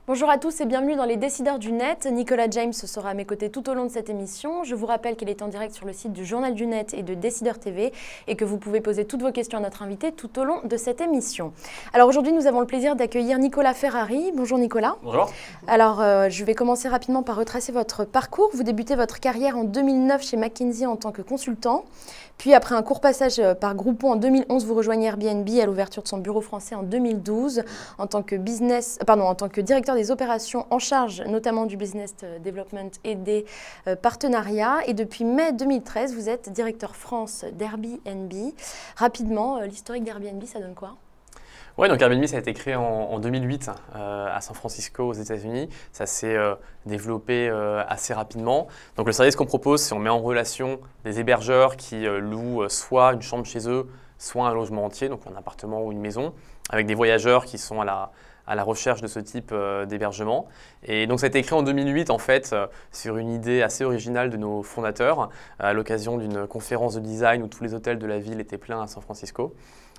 Bonjour à tous et bienvenue dans les Décideurs du Net. Nicolas James sera à mes côtés tout au long de cette émission. Je vous rappelle qu'elle est en direct sur le site du Journal du Net et de Décideurs TV et que vous pouvez poser toutes vos questions à notre invité tout au long de cette émission. Alors aujourd'hui, nous avons le plaisir d'accueillir Nicolas Ferrari. Bonjour Nicolas. Bonjour. Alors je vais commencer rapidement par retracer votre parcours. Vous débutez votre carrière en 2009 chez McKinsey en tant que consultant. Puis après un court passage par Groupon en 2011, vous rejoignez Airbnb à l'ouverture de son bureau français en 2012 en tant que directeur des opérations en charge notamment du business development et des partenariats. Et depuis mai 2013, vous êtes directeur France d'Airbnb. Rapidement, l'historique d'Airbnb, ça donne quoi ? Oui, donc Airbnb, ça a été créé en 2008 à San Francisco, aux États-Unis. Ça s'est développé assez rapidement. Donc le service qu'on propose, c'est on met en relation des hébergeurs qui louent soit une chambre chez eux, soit un logement entier, donc un appartement ou une maison, avec des voyageurs qui sont à la recherche de ce type d'hébergement. Et donc ça a été créé en 2008 en fait sur une idée assez originale de nos fondateurs à l'occasion d'une conférence de design où tous les hôtels de la ville étaient pleins à San Francisco.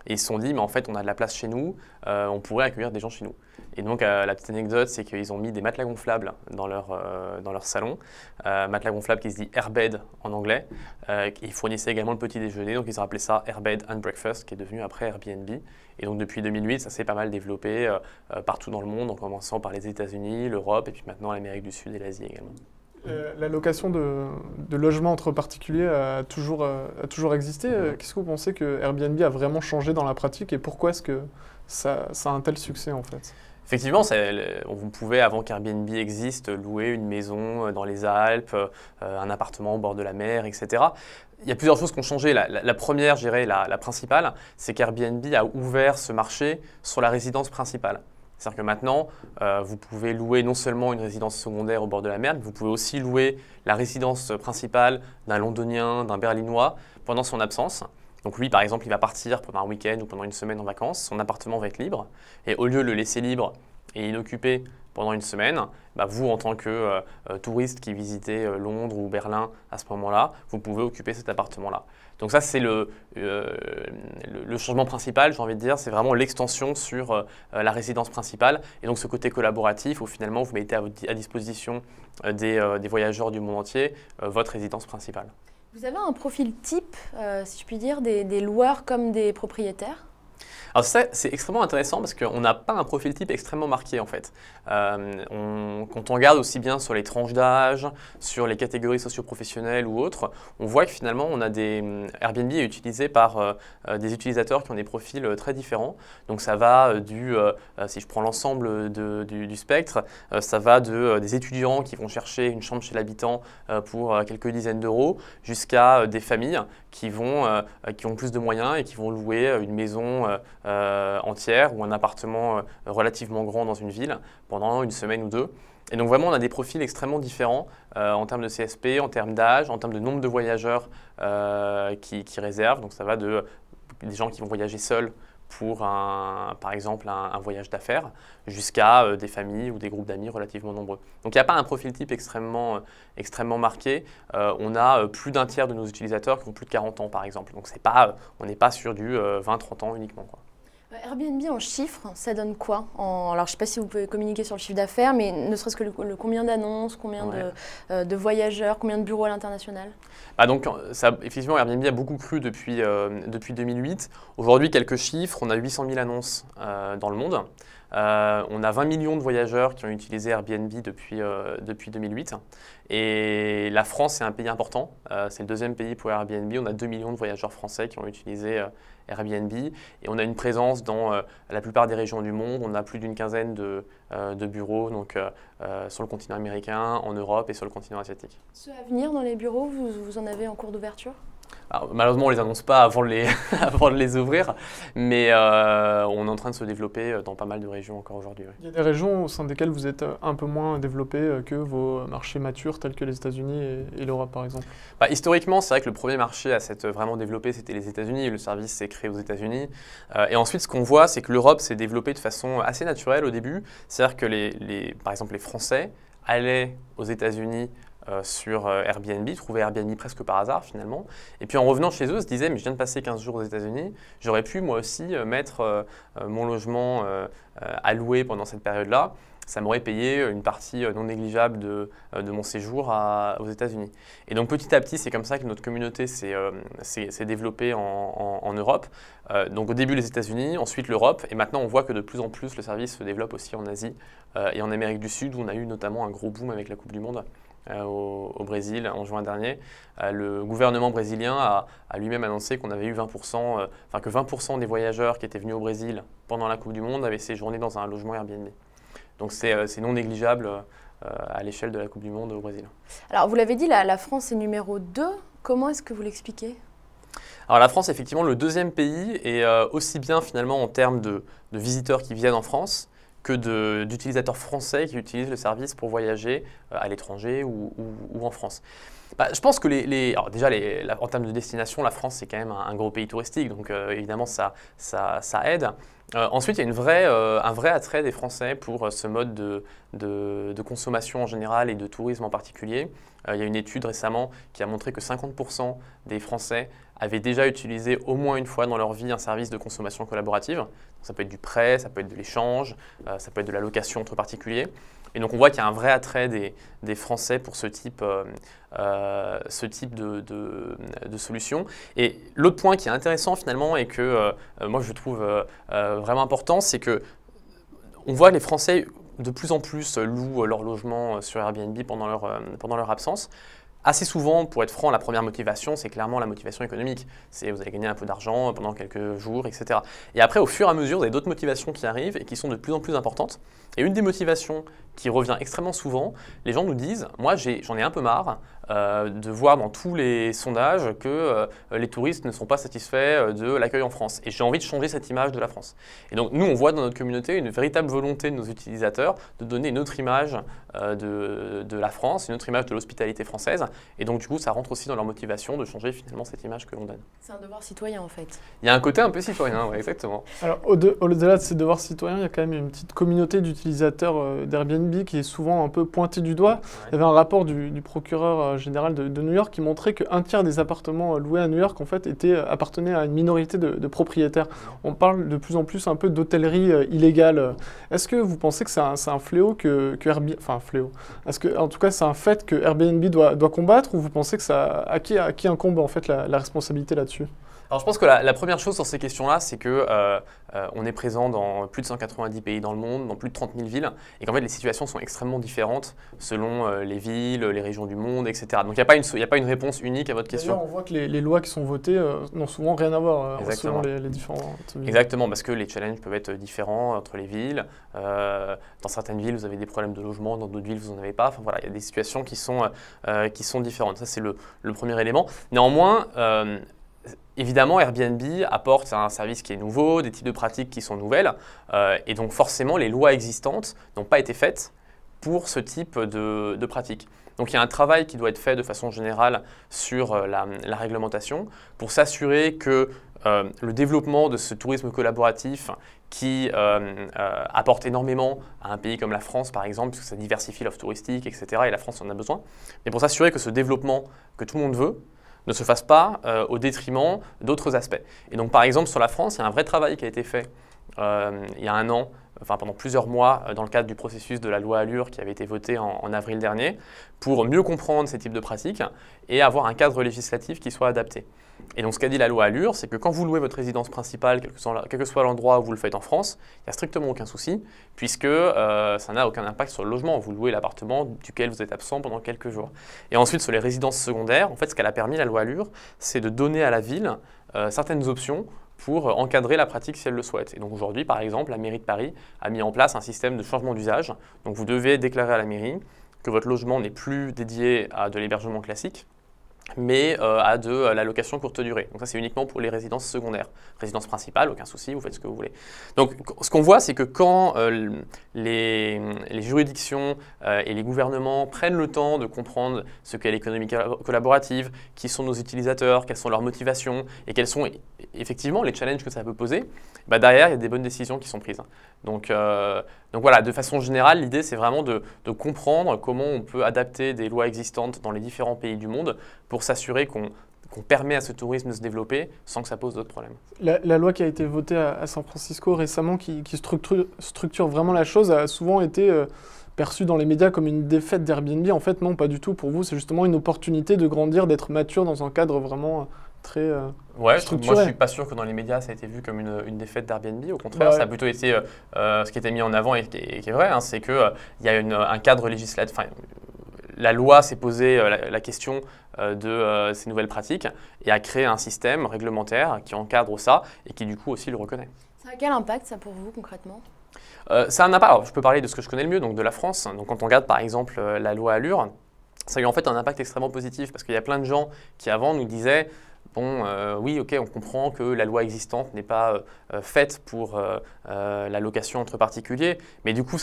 Et ils se sont dit, mais en fait, on a de la place chez nous, on pourrait accueillir des gens chez nous. Et donc, la petite anecdote, c'est qu'ils ont mis des matelas gonflables dans leur salon, matelas gonflables qui se dit Airbed en anglais. Ils fournissaient également le petit déjeuner, donc ils ont appelé ça Airbed and Breakfast, qui est devenu après Airbnb. Et donc, depuis 2008, ça s'est pas mal développé partout dans le monde, en commençant par les États-Unis, l'Europe, et puis maintenant l'Amérique du Sud et l'Asie également. La location de logements entre particuliers a toujours existé. Qu'est-ce que vous pensez que Airbnb a vraiment changé dans la pratique et pourquoi est-ce que ça a un tel succès en fait ? Effectivement, vous pouvez, avant qu'Airbnb existe, louer une maison dans les Alpes, un appartement au bord de la mer, etc. Il y a plusieurs choses qui ont changé. La première, je dirais, la principale, c'est qu'Airbnb a ouvert ce marché sur la résidence principale. C'est-à-dire que maintenant, vous pouvez louer non seulement une résidence secondaire au bord de la mer, mais vous pouvez aussi louer la résidence principale d'un Londonien, d'un Berlinois pendant son absence. Donc lui, par exemple, il va partir pendant un week-end ou pendant une semaine en vacances, son appartement va être libre. Et au lieu de le laisser libre et inoccupé pendant une semaine, vous, en tant que touriste qui visitez Londres ou Berlin à ce moment-là, vous pouvez occuper cet appartement-là. Donc ça, c'est le changement principal, j'ai envie de dire, c'est vraiment l'extension sur la résidence principale. Et donc ce côté collaboratif où finalement vous mettez à disposition des voyageurs du monde entier votre résidence principale. Vous avez un profil type, si je puis dire, des loueurs comme des propriétaires ? Alors ça, c'est extrêmement intéressant parce qu'on n'a pas un profil type extrêmement marqué en fait. Quand on regarde aussi bien sur les tranches d'âge, sur les catégories socio-professionnelles ou autres, on voit que finalement Airbnb est utilisé par des utilisateurs qui ont des profils très différents. Donc ça va si je prends l'ensemble du spectre, ça va des étudiants qui vont chercher une chambre chez l'habitant pour quelques dizaines d'euros jusqu'à des familles qui ont plus de moyens et qui vont louer une maison entière ou un appartement relativement grand dans une ville pendant une semaine ou deux. Et donc vraiment, on a des profils extrêmement différents en termes de CSP, en termes d'âge, en termes de nombre de voyageurs qui réservent. Donc ça va des gens qui vont voyager seuls pour par exemple un voyage d'affaires jusqu'à des familles ou des groupes d'amis relativement nombreux. Donc il n'y a pas un profil type extrêmement marqué. On a plus d'un tiers de nos utilisateurs qui ont plus de 40 ans par exemple. Donc on n'est pas sur du 20-30 ans uniquement, quoi. Airbnb en chiffres, ça donne quoi Alors je ne sais pas si vous pouvez communiquer sur le chiffre d'affaires, mais ne serait-ce que combien d'annonces, combien de voyageurs, combien de bureaux à l'international ? Donc effectivement, Airbnb a beaucoup cru depuis 2008. Aujourd'hui, quelques chiffres, on a 800 000 annonces dans le monde. On a 20 millions de voyageurs qui ont utilisé Airbnb depuis 2008. Et la France est un pays important. C'est le deuxième pays pour Airbnb. On a 2 millions de voyageurs français qui ont utilisé Airbnb. Et on a une présence dans la plupart des régions du monde. On a plus d'une quinzaine de bureaux sur le continent américain, en Europe et sur le continent asiatique. Ceux à venir dans les bureaux, vous en avez en cours d'ouverture ? Alors, malheureusement, on ne les annonce pas avant de les ouvrir, mais on est en train de se développer dans pas mal de régions encore aujourd'hui. Oui. Il y a des régions au sein desquelles vous êtes un peu moins développé que vos marchés matures tels que les États-Unis et l'Europe par exemple. Historiquement, c'est vrai que le premier marché à s'être vraiment développé, c'était les États-Unis. Le service s'est créé aux États-Unis. Et ensuite, ce qu'on voit, c'est que l'Europe s'est développée de façon assez naturelle au début. C'est-à-dire que par exemple, les Français allaient aux États-Unis sur Airbnb, trouvaient Airbnb presque par hasard finalement. Et puis en revenant chez eux, se disaient, mais je viens de passer 15 jours aux États-Unis, j'aurais pu moi aussi mettre mon logement à louer pendant cette période-là. Ça m'aurait payé une partie non négligeable de mon séjour aux États-Unis. Et donc petit à petit, c'est comme ça que notre communauté s'est développée en Europe. Donc au début les États-Unis, ensuite l'Europe, et maintenant on voit que de plus en plus le service se développe aussi en Asie et en Amérique du Sud, où on a eu notamment un gros boom avec la Coupe du Monde au Brésil en juin dernier. Le gouvernement brésilien a lui-même annoncé qu'on avait eu 20%, que 20% des voyageurs qui étaient venus au Brésil pendant la Coupe du Monde avaient séjourné dans un logement Airbnb. Donc c'est non négligeable à l'échelle de la Coupe du Monde au Brésil. Alors vous l'avez dit, la France est numéro 2. Comment est-ce que vous l'expliquez? Alors la France est effectivement le deuxième pays, et aussi bien finalement en termes de visiteurs qui viennent en France que d'utilisateurs français qui utilisent le service pour voyager à l'étranger ou en France. Je pense que alors déjà, en termes de destination, la France c'est quand même un gros pays touristique, donc évidemment ça aide. Ensuite, il y a un vrai attrait des Français pour ce mode de consommation en général et de tourisme en particulier. Il y a une étude récemment qui a montré que 50% des Français avaient déjà utilisé au moins une fois dans leur vie un service de consommation collaborative. Ça peut être du prêt, ça peut être de l'échange, ça peut être de la location entre particuliers. Et donc on voit qu'il y a un vrai attrait des Français pour ce type de solution. Et l'autre point qui est intéressant finalement et que moi je trouve vraiment important, c'est que on voit les Français de plus en plus louent leur logement sur Airbnb pendant leur absence. Assez souvent, pour être franc, la première motivation, c'est clairement la motivation économique. C'est vous allez gagner un peu d'argent pendant quelques jours, etc. Et après, au fur et à mesure, vous avez d'autres motivations qui arrivent et qui sont de plus en plus importantes. Et une des motivations qui revient extrêmement souvent, les gens nous disent « Moi, j'en ai un peu marre de voir dans tous les sondages que les touristes ne sont pas satisfaits de l'accueil en France. Et j'ai envie de changer cette image de la France. » Et donc, nous, on voit dans notre communauté une véritable volonté de nos utilisateurs de donner une autre image de la France, une autre image de l'hospitalité française. Et donc, du coup, ça rentre aussi dans leur motivation de changer finalement cette image que l'on donne. C'est un devoir citoyen, en fait. Il y a un côté un peu citoyen, ouais, exactement. Alors, au-delà de ces devoirs citoyens, il y a quand même une petite communauté d'utilisateurs d'Airbnb qui est souvent un peu pointée du doigt. Ouais. Il y avait un rapport du procureur général de New York qui montrait qu'un tiers des appartements loués à New York en fait, appartenaient à une minorité de propriétaires. On parle de plus en plus un peu d'hôtellerie illégale. Est-ce que vous pensez que c'est un fléau que Airbnb... Enfin, un fléau. Est-ce que, en tout cas, c'est un fait que Airbnb doit combattre, ou vous pensez que à qui incombe en fait la responsabilité là-dessus? Alors je pense que la première chose sur ces questions-là, c'est que on est présent dans plus de 190 pays dans le monde, dans plus de 30 000 villes, et qu'en fait les situations sont extrêmement différentes selon les villes, les régions du monde, etc. Donc il n'y a pas une réponse unique à votre question. D'ailleurs, on voit que les lois qui sont votées n'ont souvent rien à voir selon les différentes villes. Exactement, parce que les challenges peuvent être différents entre les villes. Dans certaines villes, vous avez des problèmes de logement, dans d'autres villes, vous n'en avez pas. Enfin voilà, il y a des situations qui sont différentes. Ça, c'est le premier élément. Néanmoins, évidemment, Airbnb apporte un service qui est nouveau, des types de pratiques qui sont nouvelles, et donc forcément, les lois existantes n'ont pas été faites pour ce type de pratiques. Donc il y a un travail qui doit être fait de façon générale sur la réglementation pour s'assurer que le développement de ce tourisme collaboratif qui apporte énormément à un pays comme la France, par exemple, parce que ça diversifie l'offre touristique, etc., et la France en a besoin, mais pour s'assurer que ce développement que tout le monde veut ne se fasse pas au détriment d'autres aspects. Et donc, par exemple, sur la France, il y a un vrai travail qui a été fait il y a un an, pendant plusieurs mois, dans le cadre du processus de la loi Allure qui avait été votée en avril dernier, pour mieux comprendre ces types de pratiques et avoir un cadre législatif qui soit adapté. Et donc, ce qu'a dit la loi Allure, c'est que quand vous louez votre résidence principale, quel que soit l'endroit où vous le faites en France, il n'y a strictement aucun souci, puisque ça n'a aucun impact sur le logement. Vous louez l'appartement duquel vous êtes absent pendant quelques jours. Et ensuite, sur les résidences secondaires, en fait, ce qu'elle a permis, la loi Allure, c'est de donner à la ville certaines options pour encadrer la pratique si elle le souhaite. Et donc aujourd'hui, par exemple, la mairie de Paris a mis en place un système de changement d'usage. Donc vous devez déclarer à la mairie que votre logement n'est plus dédié à de l'hébergement classique, mais à de la location courte durée. Donc ça, c'est uniquement pour les résidences secondaires. Résidence principale, aucun souci, vous faites ce que vous voulez. Donc ce qu'on voit, c'est que quand les juridictions et les gouvernements prennent le temps de comprendre ce qu'est l'économie collaborative, qui sont nos utilisateurs, quelles sont leurs motivations et quels sont effectivement les challenges que ça peut poser, bah derrière, il y a des bonnes décisions qui sont prises. Donc voilà, de façon générale, l'idée, c'est vraiment de comprendre comment on peut adapter des lois existantes dans les différents pays du monde pour s'assurer qu'on permet à ce tourisme de se développer sans que ça pose d'autres problèmes. La loi qui a été votée à San Francisco récemment, qui structure vraiment la chose, a souvent été perçue dans les médias comme une défaite d'Airbnb. En fait, non, pas du tout. Pour vous, c'est justement une opportunité de grandir, d'être mature dans un cadre vraiment très structuré. Moi, je ne suis pas sûr que dans les médias, ça a été vu comme une défaite d'Airbnb. Au contraire, ça a plutôt été ce qui était mis en avant et qui est vrai, hein, c'est qu'il y a un cadre législatif. La loi s'est posé la question de ces nouvelles pratiques et a créé un système réglementaire qui encadre ça et qui du coup aussi le reconnaît. Ça a quel impact ça pour vous concrètement? Ça a un impact. Alors, je peux parler de ce que je connais le mieux, donc de la France. Donc quand on regarde par exemple la loi Allure, ça a eu en fait un impact extrêmement positif parce qu'il y a plein de gens qui avant nous disaient bon, oui, ok, on comprend que la loi existante n'est pas faite pour la location entre particuliers, mais du coup,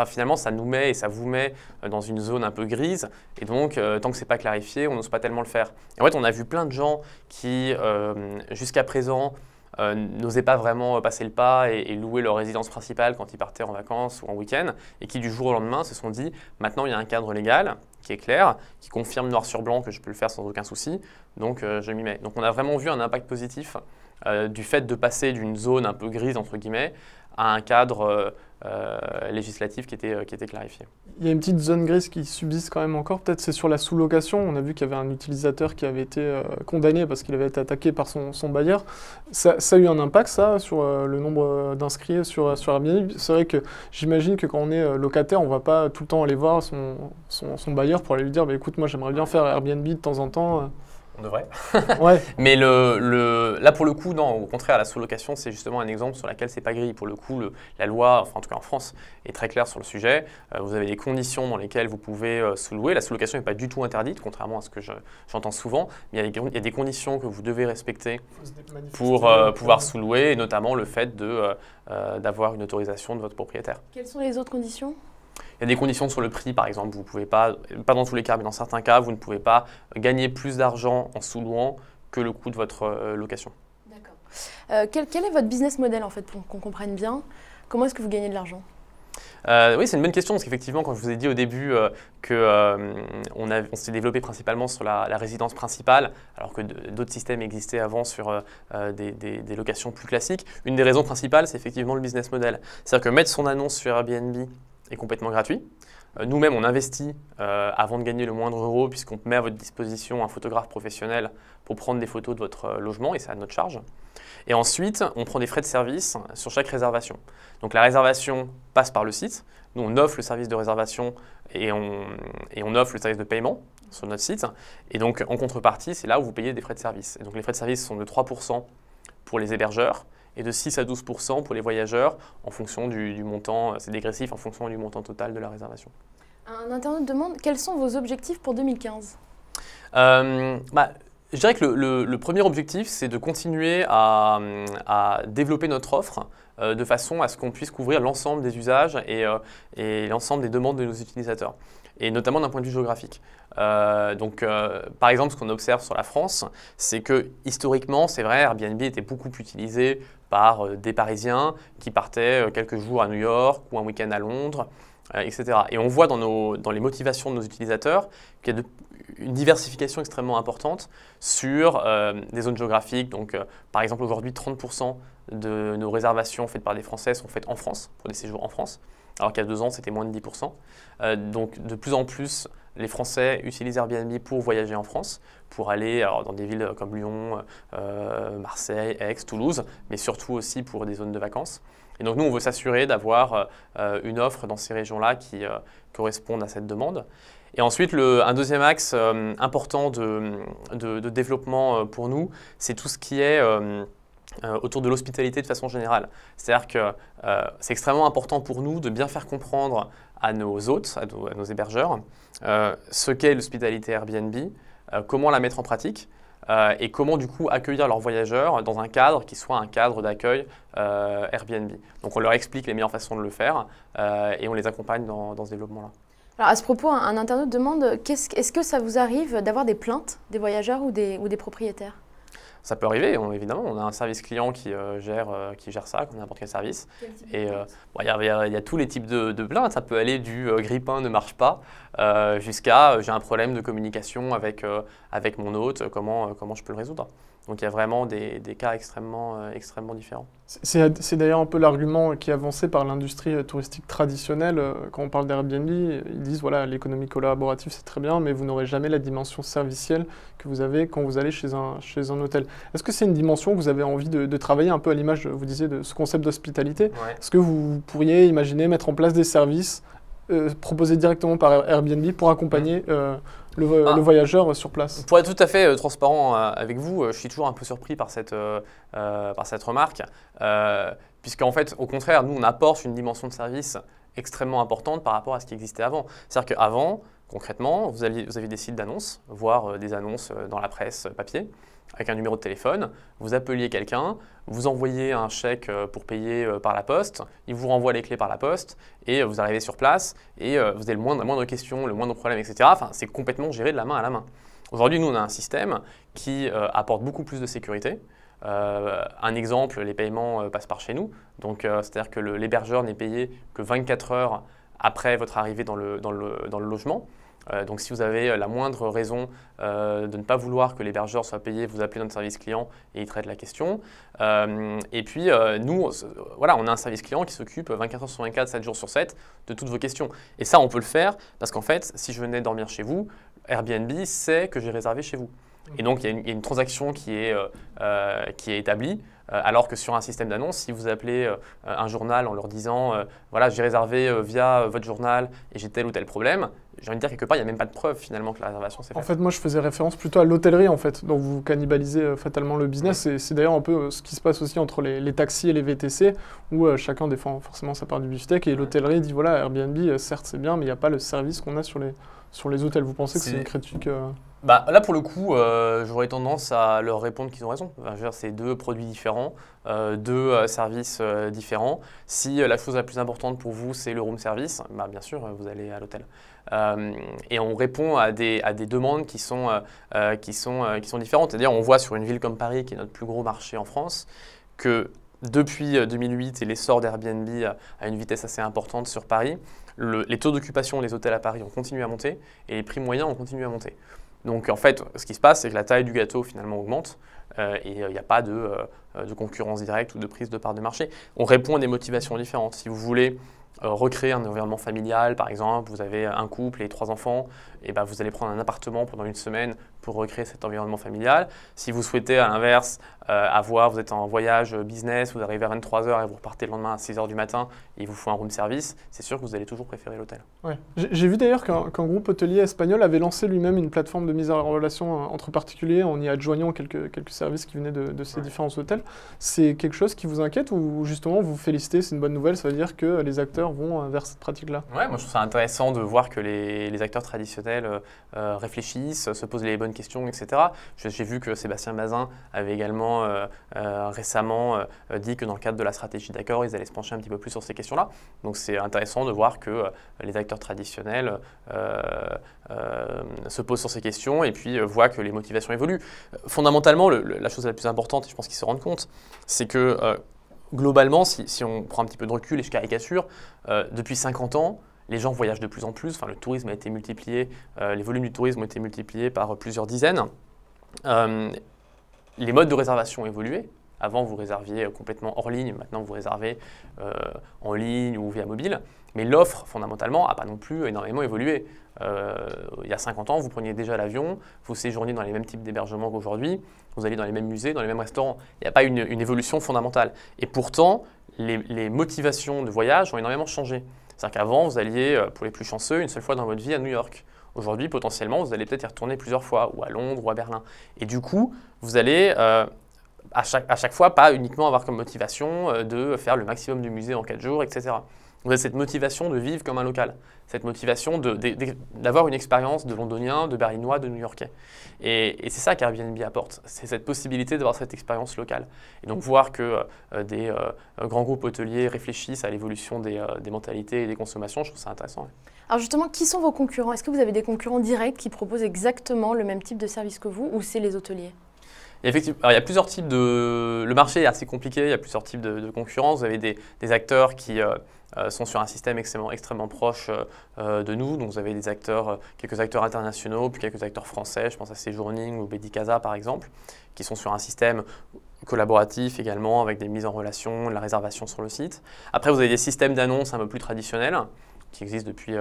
finalement, ça nous met et ça vous met dans une zone un peu grise, et donc, tant que ce n'est pas clarifié, on n'ose pas tellement le faire. Et en fait, on a vu plein de gens qui, jusqu'à présent, n'osaient pas vraiment passer le pas et louer leur résidence principale quand ils partaient en vacances ou en week-end, et qui du jour au lendemain se sont dit, maintenant, il y a un cadre légal qui est clair, qui confirme noir sur blanc que je peux le faire sans aucun souci, donc je m'y mets. Donc on a vraiment vu un impact positif du fait de passer d'une zone un peu grise, entre guillemets, à un cadre législatif qui était clarifié. Il y a une petite zone grise qui subsiste quand même encore, peut-être c'est sur la sous-location. On a vu qu'il y avait un utilisateur qui avait été condamné parce qu'il avait été attaqué par son bailleur. Ça a eu un impact, ça, sur le nombre d'inscrits sur Airbnb. C'est vrai que j'imagine que quand on est locataire, on ne va pas tout le temps aller voir son bailleur pour aller lui dire bah, « écoute, moi j'aimerais bien faire Airbnb de temps en temps ». On devrait. Ouais. Mais là, pour le coup, non, au contraire, la sous-location, c'est justement un exemple sur lequel c'est pas gris. Pour le coup, la loi, enfin en tout cas en France, est très claire sur le sujet. Vous avez des conditions dans lesquelles vous pouvez sous-louer. La sous-location n'est pas du tout interdite, contrairement à ce que j'entends souvent. Mais il y a des conditions que vous devez respecter pour pouvoir sous-louer, et notamment le fait d'avoir une autorisation de votre propriétaire. Quelles sont les autres conditions ? Il y a des conditions sur le prix, par exemple. Vous ne pouvez pas dans tous les cas, mais dans certains cas, vous ne pouvez pas gagner plus d'argent en sous-louant que le coût de votre location. D'accord. Quel est votre business model, en fait, pour qu'on comprenne bien? Comment est-ce que vous gagnez de l'argent? Oui, c'est une bonne question, parce qu'effectivement, quand je vous ai dit au début qu'on s'est développé principalement sur la résidence principale, alors que d'autres systèmes existaient avant sur des locations plus classiques, une des raisons principales, c'est effectivement le business model. C'est-à-dire que mettre son annonce sur Airbnb est complètement gratuit. Nous-mêmes, on investit avant de gagner le moindre euro, puisqu'on met à votre disposition un photographe professionnel pour prendre des photos de votre logement, et c'est à notre charge. Et ensuite, on prend des frais de service sur chaque réservation. Donc la réservation passe par le site. Nous, on offre le service de réservation et on offre le service de paiement sur notre site. Et donc, en contrepartie, c'est là où vous payez des frais de service. Et donc, les frais de service sont de 3% pour les hébergeurs et de 6 à 12% pour les voyageurs en fonction du montant, c'est dégressif en fonction du montant total de la réservation. Un internaute demande quels sont vos objectifs pour 2015 ? Je dirais que le premier objectif, c'est de continuer à développer notre offre de façon à ce qu'on puisse couvrir l'ensemble des usages et l'ensemble des demandes de nos utilisateurs, et notamment d'un point de vue géographique. Par exemple, ce qu'on observe sur la France, c'est que historiquement, c'est vrai, Airbnb était beaucoup utilisé par des Parisiens qui partaient quelques jours à New York ou un week-end à Londres, etc. Et on voit dans les motivations de nos utilisateurs qu'il y a une diversification extrêmement importante sur des zones géographiques. Donc, par exemple, aujourd'hui, 30% de nos réservations faites par des Français sont faites en France, pour des séjours en France, alors qu'il y a 2 ans, c'était moins de 10%. Donc, de plus en plus, les Français utilisent Airbnb pour voyager en France, pour aller dans des villes comme Lyon, Marseille, Aix, Toulouse, mais surtout aussi pour des zones de vacances. Et donc, nous, on veut s'assurer d'avoir une offre dans ces régions-là qui correspondent à cette demande. Et ensuite, un deuxième axe important de développement pour nous, c'est tout ce qui est autour de l'hospitalité de façon générale. C'est-à-dire que c'est extrêmement important pour nous de bien faire comprendre à nos hôtes, à nos hébergeurs, ce qu'est l'hospitalité Airbnb, comment la mettre en pratique et comment du coup accueillir leurs voyageurs dans un cadre qui soit un cadre d'accueil Airbnb. Donc on leur explique les meilleures façons de le faire et on les accompagne dans ce développement-là. Alors à ce propos, un internaute demande est-ce que ça vous arrive d'avoir des plaintes des voyageurs ou des propriétaires? Ça peut arriver, évidemment. On a un service client qui gère ça, comme n'importe quel service. Et il y a tous les types de plaintes. Ça peut aller du grille-pain ne marche pas jusqu'à j'ai un problème de communication avec mon hôte, comment je peux le résoudre. Donc il y a vraiment des cas extrêmement différents. C'est d'ailleurs un peu l'argument qui est avancé par l'industrie touristique traditionnelle. Quand on parle d'Airbnb, ils disent voilà, l'économie collaborative c'est très bien, mais vous n'aurez jamais la dimension servicielle que vous avez quand vous allez chez un hôtel. Est-ce que c'est une dimension que vous avez envie de travailler un peu à l'image, vous disiez, de ce concept d'hospitalité? Est-ce que vous pourriez imaginer mettre en place des services proposés directement par Airbnb pour accompagner le voyageur sur place? Pour être tout à fait transparent avec vous, je suis toujours un peu surpris par cette remarque, puisqu'en fait, au contraire, nous, on apporte une dimension de service extrêmement importante par rapport à ce qui existait avant. C'est-à-dire qu'avant, concrètement, vous aviez des sites d'annonces, voire des annonces dans la presse papier, avec un numéro de téléphone, vous appeliez quelqu'un, vous envoyez un chèque pour payer par la poste, il vous renvoie les clés par la poste et vous arrivez sur place et vous avez la moindre question, le moindre problème, etc. Enfin, c'est complètement géré de la main à la main. Aujourd'hui, nous, on a un système qui apporte beaucoup plus de sécurité. Un exemple, les paiements passent par chez nous. Donc, c'est-à-dire que l'hébergeur n'est payé que 24 heures après votre arrivée dans le logement. Donc si vous avez la moindre raison de ne pas vouloir que l'hébergeur soit payé, vous appelez notre service client et il traite la question. Et puis nous, voilà, on a un service client qui s'occupe 24 heures sur 24, 7 jours sur 7 de toutes vos questions. Et ça, on peut le faire parce qu'en fait, si je venais dormir chez vous, Airbnb sait que j'ai réservé chez vous. Et donc il y a une transaction qui est établie. Alors que sur un système d'annonce, si vous appelez un journal en leur disant voilà, j'ai réservé via votre journal et j'ai tel ou tel problème, j'ai envie de dire quelque part, il n'y a même pas de preuve finalement que la réservation s'est faite. En fait, moi je faisais référence plutôt à l'hôtellerie en fait, dont vous cannibalisez fatalement le business. C'est d'ailleurs un peu ce qui se passe aussi entre les taxis et les VTC, où chacun défend forcément sa part du beefsteak et l'hôtellerie dit voilà, Airbnb, certes c'est bien, mais il n'y a pas le service qu'on a sur les hôtels. Vous pensez que c'est une critique Là, pour le coup, j'aurais tendance à leur répondre qu'ils ont raison. Enfin, je veux dire, c'est deux produits différents, deux services différents. Si la chose la plus importante pour vous, c'est le room service, bien sûr, vous allez à l'hôtel. Et on répond à des demandes qui sont différentes. C'est-à-dire, on voit sur une ville comme Paris, qui est notre plus gros marché en France, que depuis 2008 et l'essor d'Airbnb à une vitesse assez importante sur Paris, les taux d'occupation des hôtels à Paris ont continué à monter et les prix moyens ont continué à monter. Donc en fait, ce qui se passe, c'est que la taille du gâteau finalement augmente et il n'y a pas de concurrence directe ou de prise de part de marché. On répond à des motivations différentes. Si vous voulez recréer un environnement familial, par exemple, vous avez un couple et 3 enfants, et vous allez prendre un appartement pendant une semaine pour recréer cet environnement familial. Si vous souhaitez, à l'inverse, vous êtes en voyage business, vous arrivez à 23 h et vous repartez le lendemain à 6 h du matin et il vous faut un room service, c'est sûr que vous allez toujours préférer l'hôtel. Ouais. J'ai vu d'ailleurs qu'un groupe hôtelier espagnol avait lancé lui-même une plateforme de mise en relation entre particuliers en y adjoignant quelques services qui venaient de ces différents hôtels. C'est quelque chose qui vous inquiète ou justement vous félicitez, c'est une bonne nouvelle, ça veut dire que les acteurs vont vers cette pratique-là? Ouais, moi je trouve ça intéressant de voir que les acteurs traditionnels réfléchissent, se posent les bonnes questions, etc. J'ai vu que Sébastien Bazin avait également récemment dit que dans le cadre de la stratégie d'accord, ils allaient se pencher un petit peu plus sur ces questions-là. Donc c'est intéressant de voir que les acteurs traditionnels se posent sur ces questions et puis voient que les motivations évoluent. Fondamentalement, la chose la plus importante, et je pense qu'ils se rendent compte, c'est que globalement, si on prend un petit peu de recul et je caricature, depuis 50 ans, les gens voyagent de plus en plus, le tourisme a été multiplié, les volumes du tourisme ont été multipliés par plusieurs dizaines. Les modes de réservation ont évolué. Avant, vous réserviez complètement hors ligne, maintenant vous réservez en ligne ou via mobile. Mais l'offre, fondamentalement, n'a pas non plus énormément évolué. Il y a 50 ans, vous preniez déjà l'avion, vous séjourniez dans les mêmes types d'hébergements qu'aujourd'hui, vous alliez dans les mêmes musées, dans les mêmes restaurants. Il n'y a pas une évolution fondamentale. Et pourtant, les motivations de voyage ont énormément changé. C'est-à-dire qu'avant, vous alliez, pour les plus chanceux, une seule fois dans votre vie à New York. Aujourd'hui, potentiellement, vous allez peut-être y retourner plusieurs fois, ou à Londres, ou à Berlin. Et du coup, vous allez à chaque fois pas uniquement avoir comme motivation de faire le maximum de musées en 4 jours, etc. vous avez cette motivation de vivre comme un local, cette motivation d'avoir une expérience de londonien, de berlinois, de new-yorkais. Et c'est ça qu'Airbnb apporte, c'est cette possibilité d'avoir cette expérience locale. Et donc voir que des grands groupes hôteliers réfléchissent à l'évolution des mentalités et des consommations, je trouve ça intéressant. Ouais. Alors justement, qui sont vos concurrents? Est-ce que vous avez des concurrents directs qui proposent exactement le même type de service que vous, ou c'est les hôteliers? Effectivement, alors, il y a plusieurs types de... Le marché est assez compliqué, il y a plusieurs types de concurrence. Vous avez des acteurs qui sont sur un système extrêmement proche de nous. Donc vous avez quelques acteurs internationaux, puis quelques acteurs français, je pense à Séjourning ou Bedicasa par exemple, qui sont sur un système collaboratif également, avec des mises en relation, de la réservation sur le site. Après, vous avez des systèmes d'annonces un peu plus traditionnels, qui existent depuis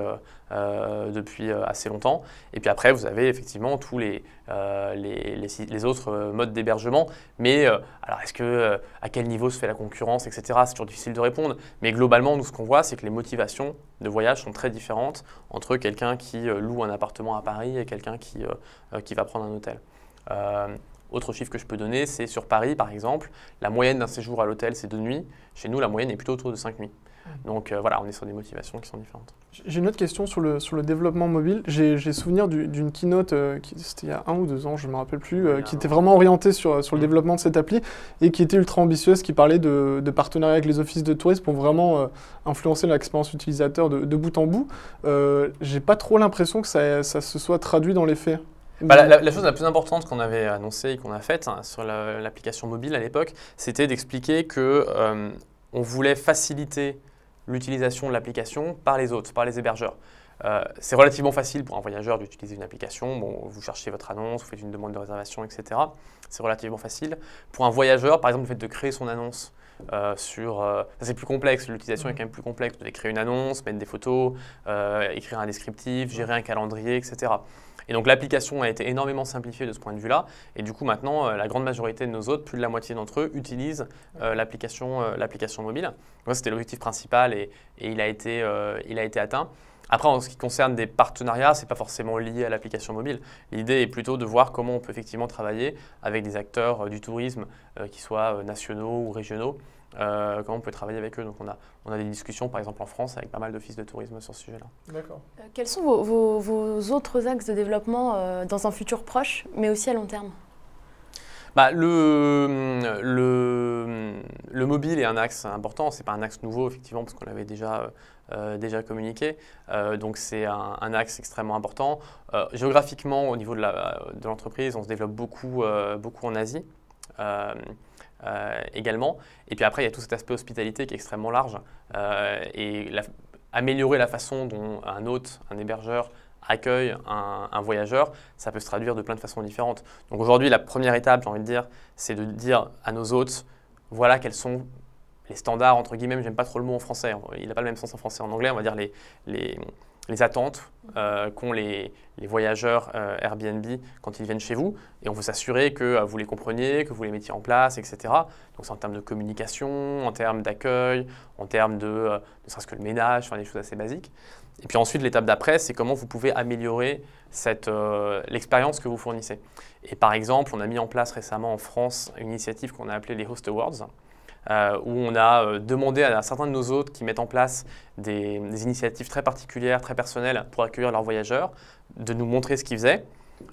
assez longtemps. Et puis après, vous avez effectivement tous les autres modes d'hébergement. Mais alors, à quel niveau se fait la concurrence, etc. C'est toujours difficile de répondre. Mais globalement, nous, ce qu'on voit, c'est que les motivations de voyage sont très différentes entre quelqu'un qui loue un appartement à Paris et quelqu'un qui va prendre un hôtel. Autre chiffre que je peux donner, c'est sur Paris, par exemple, la moyenne d'un séjour à l'hôtel, c'est 2 nuits. Chez nous, la moyenne est plutôt autour de 5 nuits. Donc voilà, on est sur des motivations qui sont différentes. J'ai une autre question sur le développement mobile. J'ai souvenir d'une keynote, c'était il y a 1 ou 2 ans, je ne me rappelle plus, qui était vraiment orientée sur le développement de cette appli et qui était ultra ambitieuse, qui parlait de partenariat avec les offices de tourisme pour vraiment influencer l'expérience utilisateur de bout en bout. J'ai pas trop l'impression que ça se soit traduit dans les faits. La chose la plus importante qu'on avait annoncée et qu'on a faite sur l'application mobile à l'époque, c'était d'expliquer que on voulait faciliter l'utilisation de l'application par les autres, par les hébergeurs. C'est relativement facile pour un voyageur d'utiliser une application. Bon, vous cherchez votre annonce, vous faites une demande de réservation, etc. C'est relativement facile. Pour un voyageur, par exemple, le fait de créer son annonce, ça c'est plus complexe, l'utilisation est quand même plus complexe. Vous devez créer une annonce, mettre des photos, écrire un descriptif, gérer un calendrier, etc. Et donc l'application a été énormément simplifiée de ce point de vue-là. Et du coup maintenant, la grande majorité de nos hôtes, plus de la moitié d'entre eux, utilisent l'application mobile. Donc c'était l'objectif principal et il a été atteint. Après, en ce qui concerne des partenariats, ce n'est pas forcément lié à l'application mobile. L'idée est plutôt de voir comment on peut effectivement travailler avec des acteurs du tourisme, qui soient nationaux ou régionaux, comment on peut travailler avec eux. Donc on a des discussions, par exemple en France, avec pas mal d'offices de tourisme sur ce sujet-là. D'accord. Quels sont vos autres axes de développement dans un futur proche, mais aussi à long terme? Le mobile est un axe important, ce n'est pas un axe nouveau effectivement parce qu'on l'avait déjà communiqué, donc c'est un axe extrêmement important. Géographiquement, au niveau de l'entreprise, on se développe beaucoup en Asie également. Et puis après, il y a tout cet aspect hospitalité qui est extrêmement large et améliorer la façon dont un hôte, un hébergeur, accueille un voyageur, ça peut se traduire de plein de façons différentes. Donc aujourd'hui, la première étape, j'ai envie de dire, c'est de dire à nos hôtes, voilà quels sont les standards, entre guillemets, j'aime pas trop le mot en français, il n'a pas le même sens en français, en anglais, on va dire les attentes qu'ont les voyageurs Airbnb quand ils viennent chez vous. Et on veut s'assurer que vous les compreniez, que vous les mettiez en place, etc. Donc c'est en termes de communication, en termes d'accueil, en termes ne serait-ce que le ménage, enfin des choses assez basiques. Et puis ensuite, l'étape d'après, c'est comment vous pouvez améliorer l'expérience que vous fournissez. Et par exemple, on a mis en place récemment en France une initiative qu'on a appelée les Host Awards, où on a demandé à certains de nos hôtes qui mettent en place des initiatives très particulières, très personnelles pour accueillir leurs voyageurs, de nous montrer ce qu'ils faisaient.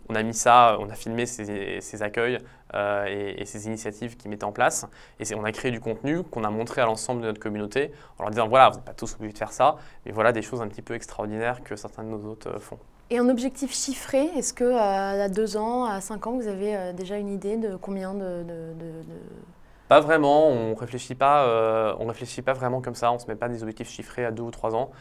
On a mis ça, on a filmé ces accueils et ces initiatives qu'ils mettaient en place. Et on a créé du contenu qu'on a montré à l'ensemble de notre communauté en leur disant voilà, vous n'êtes pas tous obligés de faire ça, mais voilà des choses un petit peu extraordinaires que certains de nos hôtes font. Et un objectif chiffré, est-ce qu'à 2 ans, à 5 ans, vous avez déjà une idée de combien Pas vraiment, on réfléchit pas vraiment comme ça, on ne se met pas des objectifs chiffrés à 2 ou 3 ans.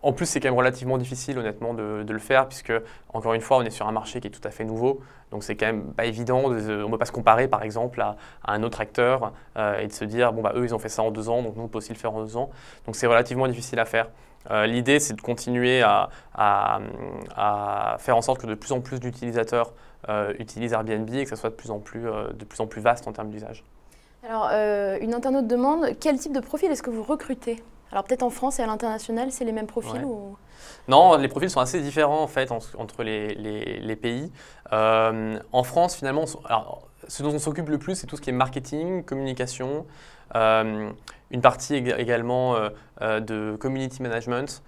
En plus, c'est quand même relativement difficile, honnêtement, de le faire, puisque, encore une fois, on est sur un marché qui est tout à fait nouveau. Donc, c'est quand même pas évident. On ne peut pas se comparer, par exemple, à un autre acteur et de se dire, bon, bah, eux, ils ont fait ça en 2 ans, donc nous, on peut aussi le faire en 2 ans. Donc, c'est relativement difficile à faire. L'idée, c'est de continuer à faire en sorte que de plus en plus d'utilisateurs utilisent Airbnb et que ça soit de plus en plus vaste en termes d'usage. Alors, une internaute demande, quel type de profil est-ce que vous recrutez ? Alors peut-être en France et à l'international, c'est les mêmes profils ou... Non, les profils sont assez différents en fait entre les pays. En France, finalement, ce dont on s'occupe le plus, c'est tout ce qui est marketing, communication, Une partie également de community management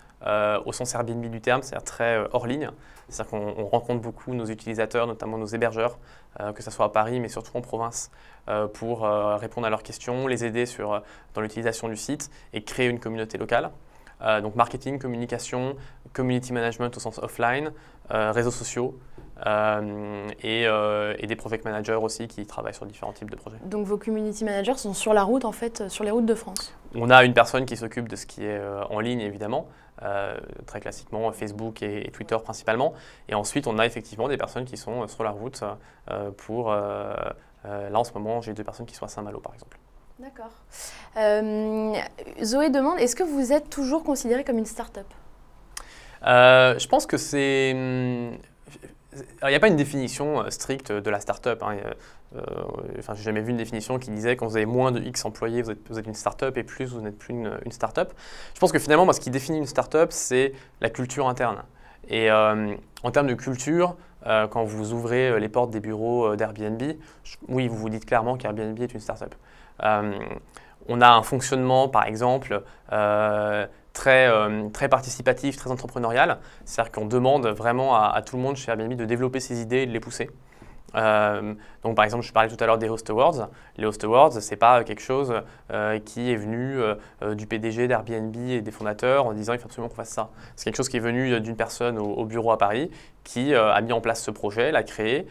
au sens Airbnb du terme, c'est-à-dire très hors ligne. C'est-à-dire qu'on rencontre beaucoup nos utilisateurs, notamment nos hébergeurs, que ce soit à Paris, mais surtout en province, pour répondre à leurs questions, les aider dans l'utilisation du site et créer une communauté locale. Donc marketing, communication, community management au sens offline, réseaux sociaux et des project managers aussi qui travaillent sur différents types de projets. Donc vos community managers sont sur la route en fait, sur les routes de France? On a une personne qui s'occupe de ce qui est en ligne évidemment, très classiquement Facebook et Twitter principalement. Et ensuite on a effectivement des personnes qui sont sur la route pour... là en ce moment j'ai 2 personnes qui sont à Saint-Malo par exemple. D'accord. Zoé demande, est-ce que vous êtes toujours considéré comme une start-up? Je pense que c'est... Il n'y a pas une définition stricte de la start-up. Hein. Enfin, j'ai jamais vu une définition qui disait quand vous avez moins de X employés, vous êtes une start-up et plus, vous n'êtes plus une start-up. Je pense que finalement, moi, ce qui définit une start-up, c'est la culture interne. Et en termes de culture, quand vous ouvrez les portes des bureaux d'Airbnb, oui, vous vous dites clairement qu'Airbnb est une start-up. On a un fonctionnement, par exemple, très participatif, très entrepreneurial. C'est-à-dire qu'on demande vraiment à tout le monde chez Airbnb de développer ses idées et de les pousser. Donc par exemple, je parlais tout à l'heure des Host Awards. Les Host Awards, ce n'est pas quelque chose qui est venu du PDG d'Airbnb et des fondateurs en disant il faut absolument qu'on fasse ça. C'est quelque chose qui est venu d'une personne au bureau à Paris qui a mis en place ce projet, l'a créé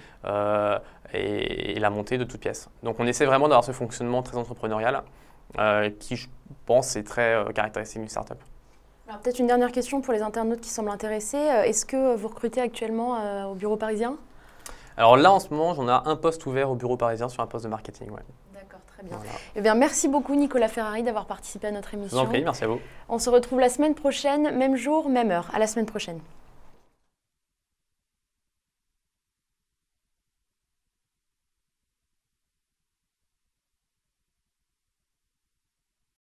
et l'a monté de toutes pièces. Donc on essaie vraiment d'avoir ce fonctionnement très entrepreneurial qui, je pense, est très caractéristique d'une startup. Alors peut-être une dernière question pour les internautes qui semblent intéressés. Est-ce que vous recrutez actuellement au bureau parisien? Alors là, en ce moment, j'en ai un poste ouvert au bureau parisien sur un poste de marketing. Ouais. D'accord, très bien. Voilà. Eh bien, merci beaucoup Nicolas Ferrari d'avoir participé à notre émission. Je vous en prie, merci à vous. On se retrouve la semaine prochaine, même jour, même heure. À la semaine prochaine.